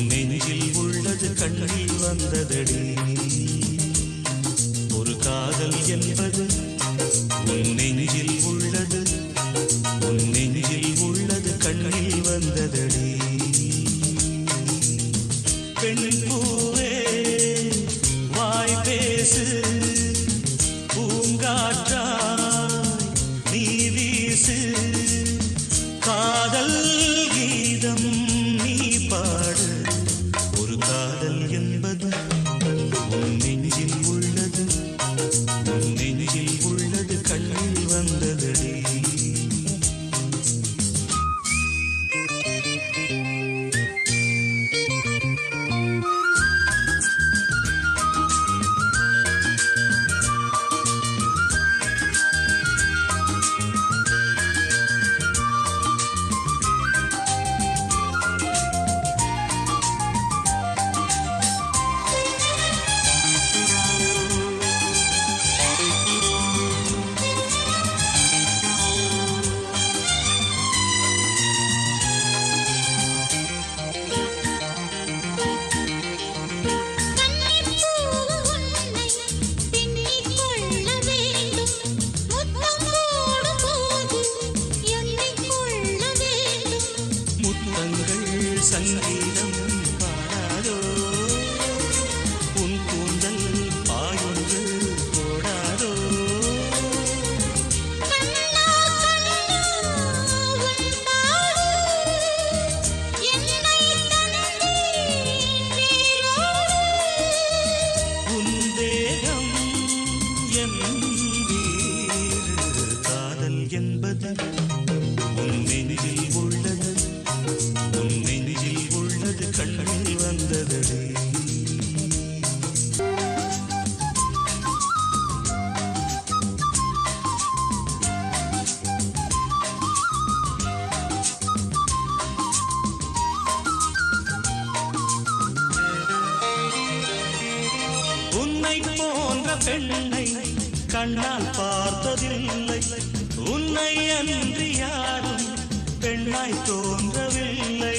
நெஞ்சில் உள்ளது கண்ணில் வந்ததடி ஒரு காதல் என்பது உன் நெஞ்சில் உள்ளது உன் நெஞ்சில் உள்ளது கண்ணில் வந்ததடி பெண் பூவே வாய் பேசு பூங்காற்றாய் நீ வீசு காதல் கீதம் நீ பாடு ஒரு காதல் என்பது உன் நெஞ்சில் உள்ளது உன் நெஞ்சில் உள்ளது கண்ணில் வந்ததடி சங்கீதம் பாடாதோ உன் கூந்தல் பாயொன்று போடாதோ உன் தேகம் என் வீடு காதல் என்பது உன் நெஞ்சில் உள்ளது உன் நெஞ்சில் உள்ளது கண்ணில் வந்ததடி உன்னை போன்ற பெண்ணை கண்ணால் பார்த்ததில்லை உன்னை அன்றி யாரும் பெண்ணாய் தோன்றவில்லை